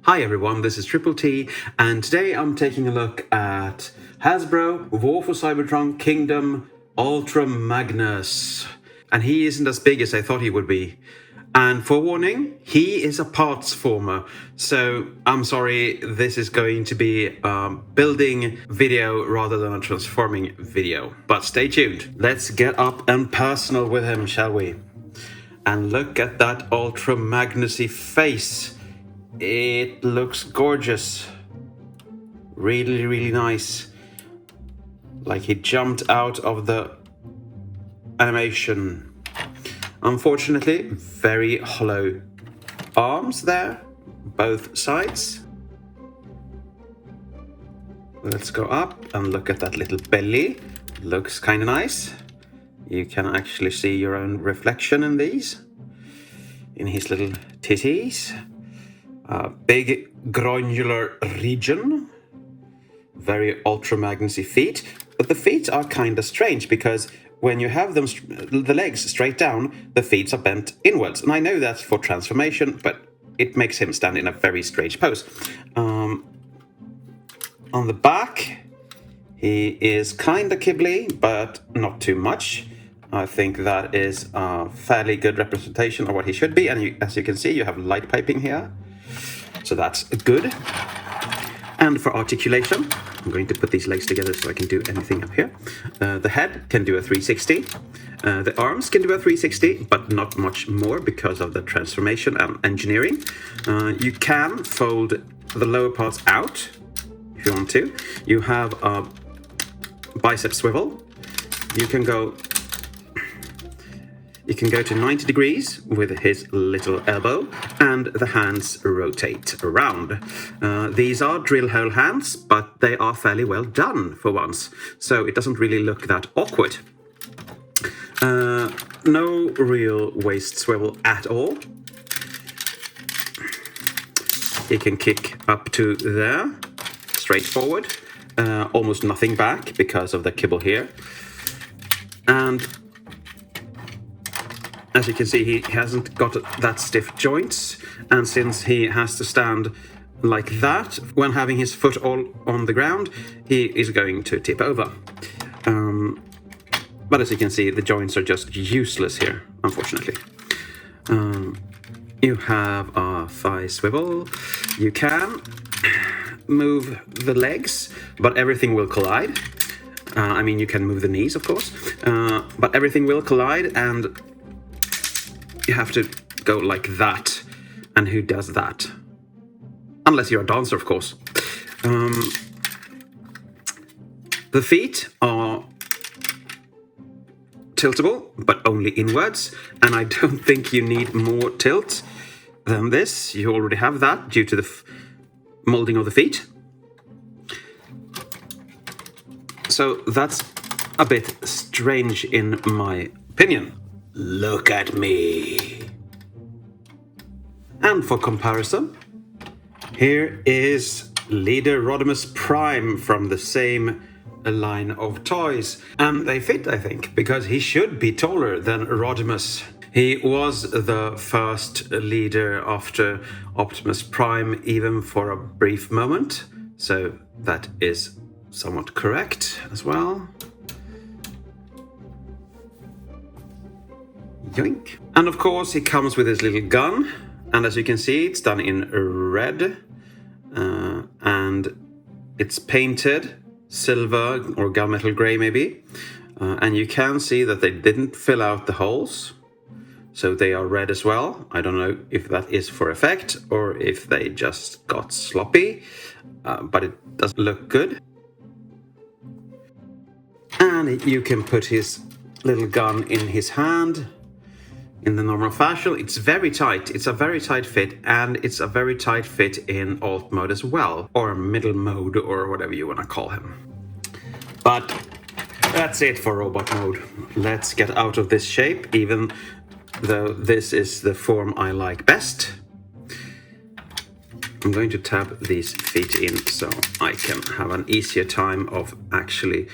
Hi everyone, this is Triple T, and today I'm taking a look at Hasbro War for Cybertron Kingdom Ultra Magnus. And he isn't as big as I thought he would be. And forewarning, he is a parts former, so I'm sorry, this is going to be a building video rather than a transforming video. But stay tuned. Let's get up and personal with him, shall we? And look at that Ultra Magnus-y face. It looks gorgeous. Really, really nice. Like he jumped out of the animation. Unfortunately, very hollow arms there, both sides. Let's go up and look at that little belly. Looks kind of nice. You can actually see your own reflection in these, in his little titties. Big granular region, very Ultra Magnus-y feet, but the feet are kind of strange because when you have them, the legs straight down, the feet are bent inwards. And I know that's for transformation, but it makes him stand in a very strange pose. On the back, he is kind of kibbly, but not too much. I think that is a fairly good representation of what he should be. And as you can see, you have light piping here. So that's good. And for articulation, I'm going to put these legs together so I can do anything up here. The head can do a 360. The arms can do a 360, but not much more because of the transformation and engineering. You can fold the lower parts out if you want to. You have a bicep swivel. You can go to 90 degrees with his little elbow, and the hands rotate around. These are drill hole hands, but they are fairly well done for once, so it doesn't really look that awkward. No real waist swivel at all. He can kick up to there, straight forward. Almost nothing back because of the kibble here. And as you can see, he hasn't got that stiff joints, and since he has to stand like that when having his foot all on the ground, he is going to tip over. But as you can see, the joints are just useless here, unfortunately. You have a thigh swivel. You can move the legs, but everything will collide. I mean, you can move the knees, of course, but everything will collide, and you have to go like that. And who does that? Unless you're a dancer, of course. The feet are tiltable, but only inwards. And I don't think you need more tilt than this. You already have that due to the molding of the feet. So that's a bit strange in my opinion. Look at me. And for comparison, here is Leader Rodimus Prime from the same line of toys. And they fit, I think, because he should be taller than Rodimus. He was the first leader after Optimus Prime, even for a brief moment. So that is somewhat correct as well. Yoink. And of course he comes with his little gun, and as you can see, it's done in red, and it's painted silver or gunmetal gray maybe, and you can see that they didn't fill out the holes, so they are red as well. I don't know if that is for effect or if they just got sloppy, but it does look good. And you can put his little gun in his hand in the normal fashion. It's very tight. It's a very tight fit, and it's a very tight fit in alt mode as well, or middle mode, or whatever you want to call him. But that's it for robot mode. Let's get out of this shape, even though this is the form I like best. I'm going to tab these feet in so I can have an easier time of actually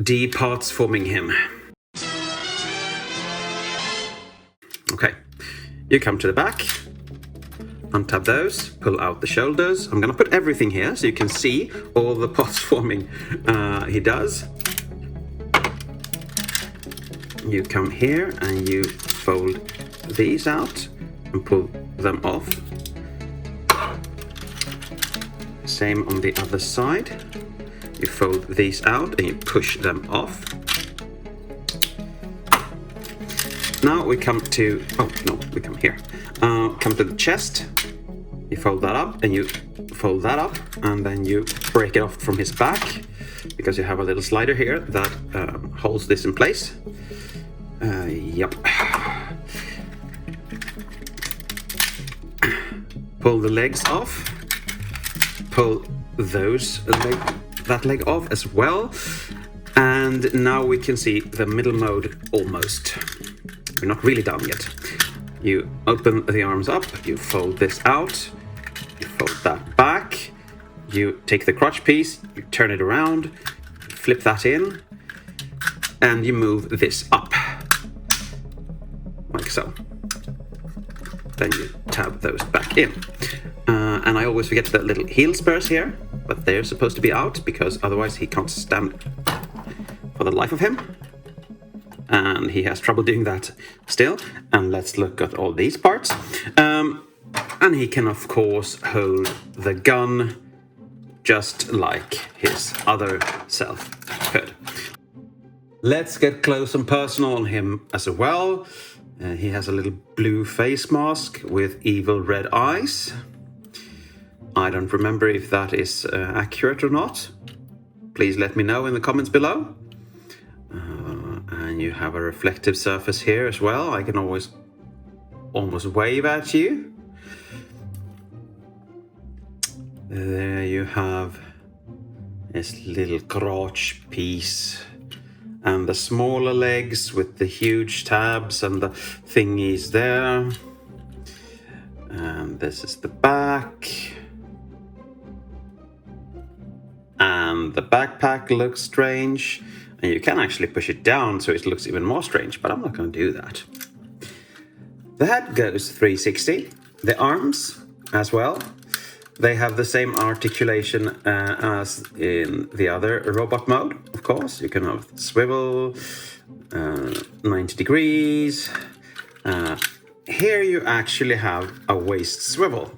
departs forming him. Okay, you come to the back. Untab those, pull out the shoulders. I'm gonna put everything here so you can see all the pots forming he does. You come here and you fold these out and pull them off. Same on the other side. You fold these out and you push them off. Now we come to, we come here. Come to the chest. You fold that up and you fold that up and then you break it off from his back because you have a little slider here that holds this in place. Yep. Pull the legs off. Pull that leg off as well. And now we can see the middle mode almost. We're not really done yet. You open the arms up, you fold this out, you fold that back, you take the crotch piece, you turn it around, flip that in, and you move this up, like so. Then you tab those back in. And I always forget the little heel spurs here, but they're supposed to be out because otherwise he can't stand for the life of him. And he has trouble doing that still. And let's look at all these parts. And he can, of course, hold the gun just like his other self could. Let's get close and personal on him as well. He has a little blue face mask with evil red eyes. I don't remember if that is accurate or not. Please let me know in the comments below. And you have a reflective surface here as well. I can always almost wave at you. There you have this little crotch piece. And the smaller legs with the huge tabs and the thingies there. And this is the back. And the backpack looks strange. And you can actually push it down so it looks even more strange, but I'm not going to do that. The head goes 360. The arms as well. They have the same articulation as in the other robot mode, of course. You can have swivel, 90 degrees. Here you actually have a waist swivel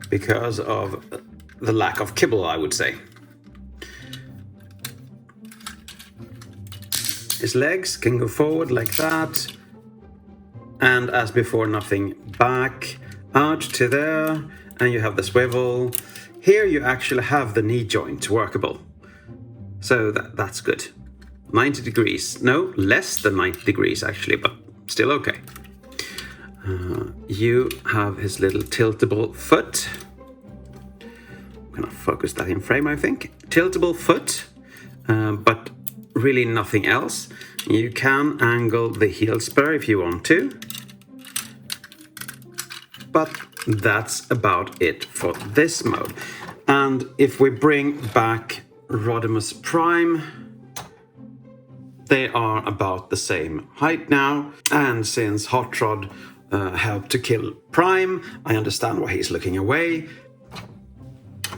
because of the lack of kibble, I would say. His legs can go forward like that. And as before, nothing back, out to there. And you have the swivel. Here you actually have the knee joint workable. So that's good. 90 degrees. No, less than 90 degrees actually, but still okay. You have his little tiltable foot. I'm gonna focus that in frame, I think. Tiltable foot, but really nothing else. You can angle the heel spur if you want to. But that's about it for this mode. And if we bring back Rodimus Prime, they are about the same height now. And since Hot Rod helped to kill Prime, I understand why he's looking away.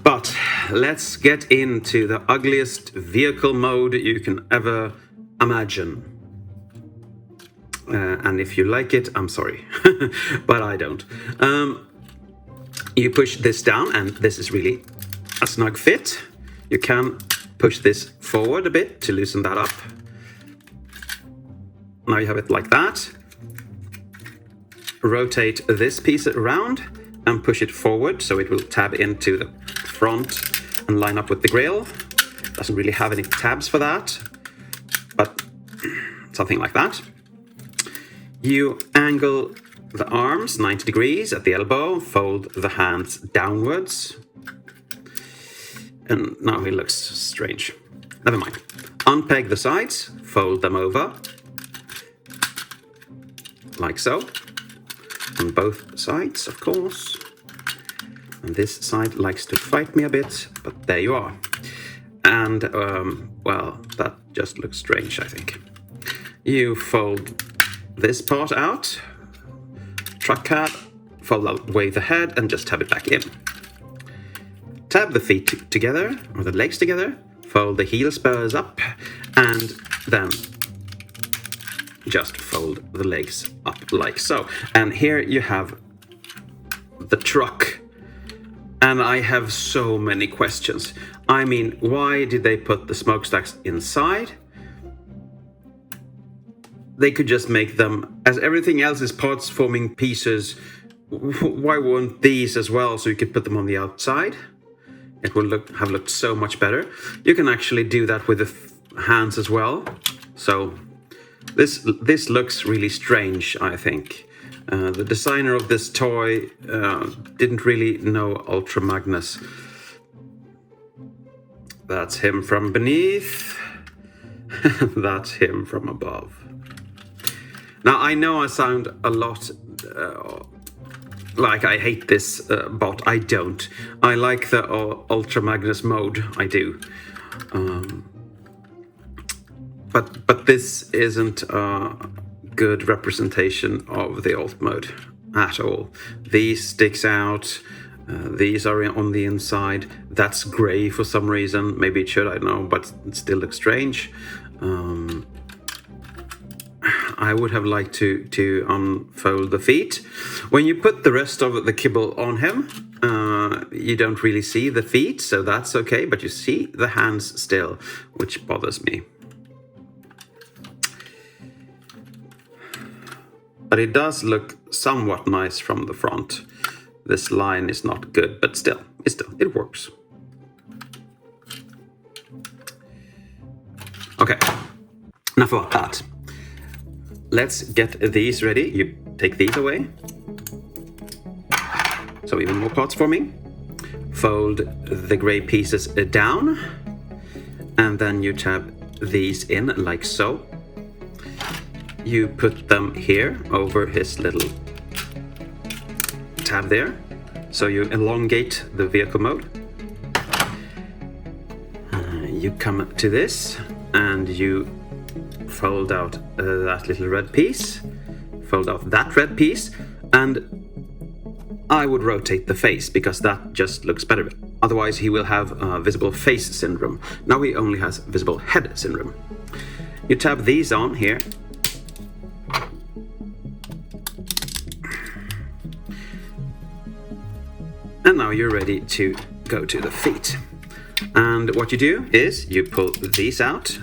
But let's get into the ugliest vehicle mode you can ever imagine. And if you like it, I'm sorry, but I don't. You push this down, and this is really a snug fit. You can push this forward a bit to loosen that up. Now you have it like that. Rotate this piece around and push it forward so it will tab into the front and line up with the grill. Doesn't really have any tabs for that, but something like that. You angle the arms 90 degrees at the elbow, fold the hands downwards. And now he looks strange. Never mind. Unpeg the sides, fold them over. Like so. On both sides, of course. And this side likes to fight me a bit, but there you are. And, well, that just looks strange, I think. You fold this part out. Truck cab fold away the head and just tab it back in. Tab the feet together, or the legs together, fold the heel spurs up, and then just fold the legs up like so. And here you have the truck. And I have so many questions. I mean, why did they put the smokestacks inside? They could just make them, as everything else is parts forming pieces, why won't these as well, so you could put them on the outside? It will have looked so much better. You can actually do that with the hands as well. So this looks really strange, I think. The designer of this toy didn't really know Ultra Magnus. That's him from beneath. That's him from above. Now, I know I sound a lot like I hate this bot. I don't. I like the Ultra Magnus mode. I do. But this isn't a good representation of the alt mode at all. These sticks out. These are on the inside. That's gray for some reason. Maybe it should, I don't know, but it still looks strange. I would have liked to unfold the feet. When you put the rest of the kibble on him, you don't really see the feet, so that's okay, but you see the hands still, which bothers me. But it does look somewhat nice from the front. This line is not good, but still, it works. Okay, enough about that. Let's get these ready. You take these away. So even more parts forming. Fold the gray pieces down. And then you tab these in like so. You put them here over his little tab there. So you elongate the vehicle mode. You come to this and you fold out that little red piece, fold out that red piece, and I would rotate the face because that just looks better. Otherwise he will have visible face syndrome. Now he only has visible head syndrome. You tab these on here. And now you're ready to go to the feet. And what you do is you pull these out,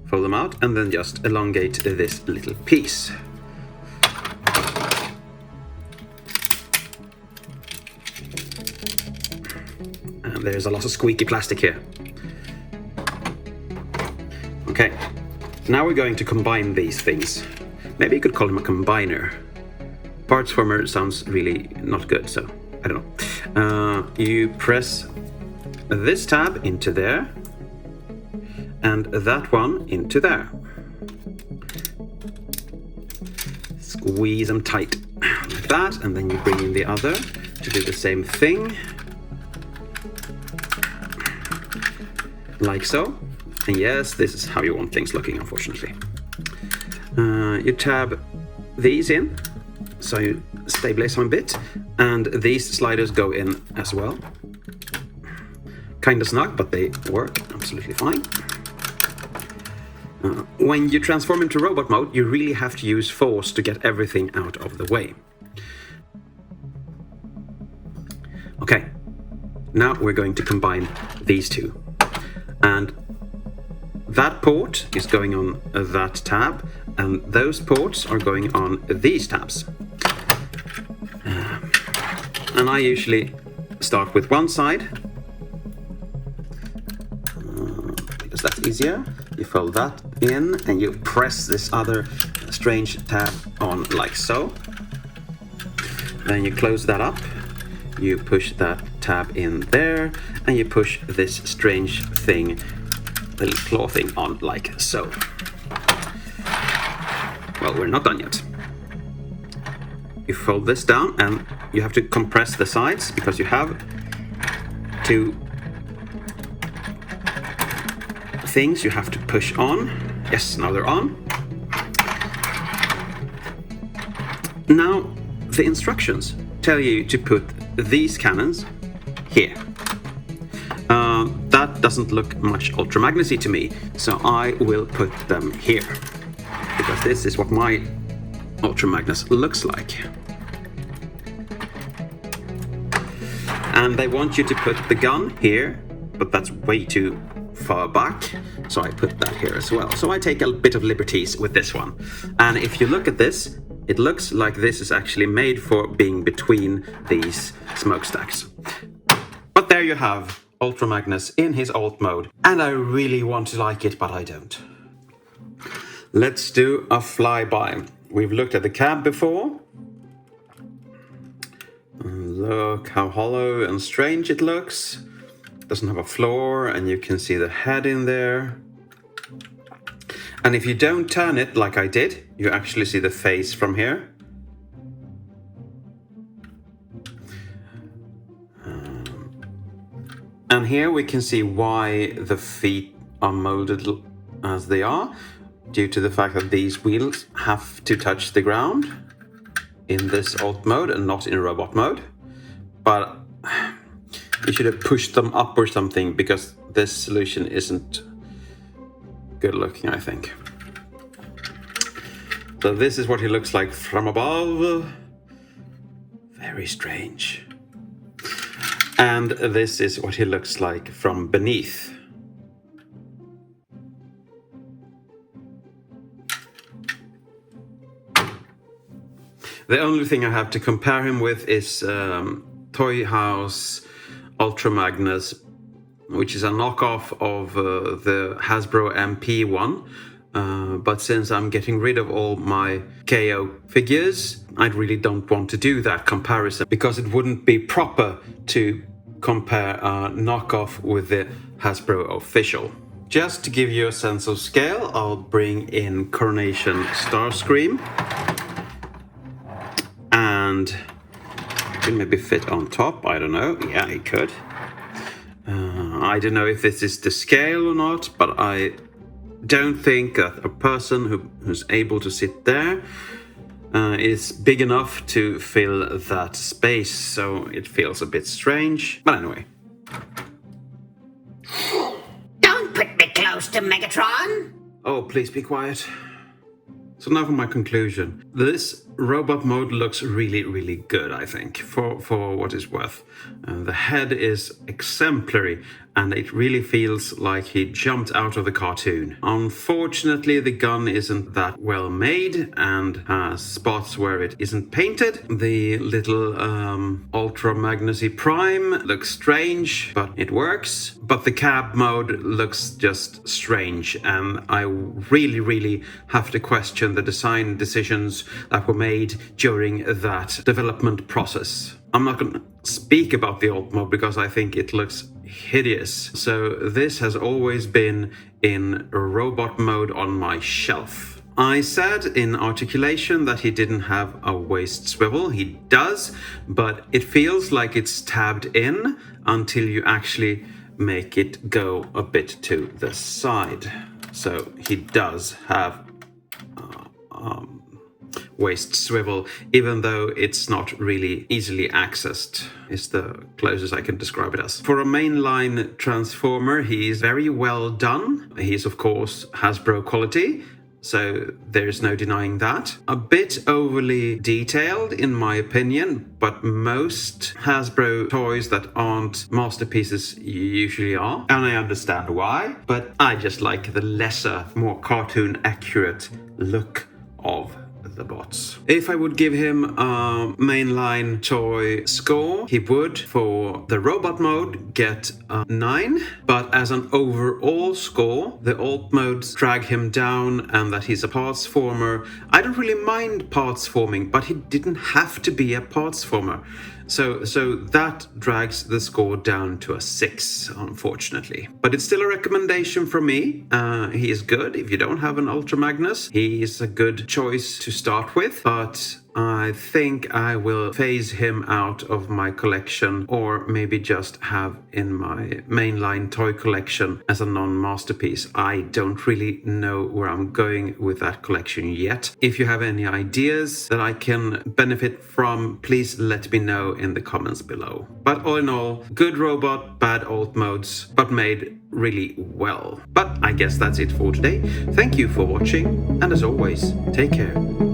fold them out, and then just elongate this little piece. And there's a lot of squeaky plastic here. Okay, now we're going to combine these things. Maybe you could call him a combiner. Parts former sounds really not good, so I don't know. You press this tab into there, and that one into there. Squeeze them tight like that, and then you bring in the other to do the same thing. Like so. And yes, this is how you want things looking, unfortunately. You tab these in, so you stabilize them a bit, and these sliders go in as well. Kinda snug, but they work absolutely fine. When you transform into robot mode, you really have to use force to get everything out of the way. Okay, now we're going to combine these two. And that port is going on that tab, and those ports are going on these tabs. And I usually start with one side, because that's easier. You fold that in and you press this other strange tab on like so. Then you close that up, you push that tab in there, and you push this strange thing, little claw thing, on like so. Well, we're not done yet. You fold this down and you have to compress the sides because you have two things you have to push on. Yes, now they're on. Now, the instructions. tell you to put these cannons here. That doesn't look much Ultra Magnus-y to me, so I will put them here, because this is what my Ultra Magnus looks like. And they want you to put the gun here, but that's way too far back, so I put that here as well. So I take a bit of liberties with this one. And if you look at this, it looks like this is actually made for being between these smokestacks. But there you have Ultra Magnus in his alt mode, and I really want to like it, but I don't. Let's do a flyby. We've looked at the cab before. Look how hollow and strange it looks. Doesn't have a floor, and you can see the head in there. And if you don't turn it like I did, you actually see the face from here. And here we can see why the feet are molded as they are, due to the fact that these wheels have to touch the ground in this alt mode and not in robot mode. But you should have pushed them up or something, because this solution isn't good looking, I think. So this is what he looks like from above. Very strange. And this is what he looks like from beneath. The only thing I have to compare him with is Toy House Ultra Magnus, which is a knockoff of the Hasbro MP one. But since I'm getting rid of all my KO figures, I really don't want to do that comparison, because it wouldn't be proper to compare a knockoff with the Hasbro official. Just to give you a sense of scale, I'll bring in Coronation Starscream. And it can maybe fit on top, I don't know. Yeah, it could. I don't know if this is the scale or not, but I don't think that a person who's able to sit there is big enough to fill that space, so it feels a bit strange. But anyway. Don't put me close to Megatron! Oh, please be quiet. So now for my conclusion. This robot mode looks really, really good, I think, for what it's worth. The head is exemplary, and it really feels like he jumped out of the cartoon. Unfortunately, the gun isn't that well made and has spots where it isn't painted. The little Ultra Magnus-y Prime looks strange, but it works. But the cab mode looks just strange, and I really, really have to question the design decisions that were made during that development process. I'm not going to speak about the alt mode because I think it looks hideous. So this has always been in robot mode on my shelf. I said in articulation that he didn't have a waist swivel. He does, but it feels like it's tabbed in until you actually make it go a bit to the side. So he does have waist swivel, even though it's not really easily accessed, is the closest I can describe it as. For a mainline transformer, he's very well done. He's of course Hasbro quality, so there's no denying that. A bit overly detailed in my opinion, but most Hasbro toys that aren't masterpieces usually are, and I understand why, but I just like the lesser, more cartoon accurate look of the bots. If I would give him a mainline toy score, he would, for the robot mode, get a 9, but as an overall score, the alt modes drag him down, and that he's a parts former. I don't really mind parts forming, but he didn't have to be a parts former. So that drags the score down to a 6, unfortunately. But it's still a recommendation from me. He is good. If you don't have an Ultra Magnus, he is a good choice to start with. But I think I will phase him out of my collection, or maybe just have in my mainline toy collection as a non-masterpiece. I don't really know where I'm going with that collection yet. If you have any ideas that I can benefit from, please let me know in the comments below. But all in all, good robot, bad alt modes, but made really well. But I guess that's it for today. Thank you for watching, and as always, take care.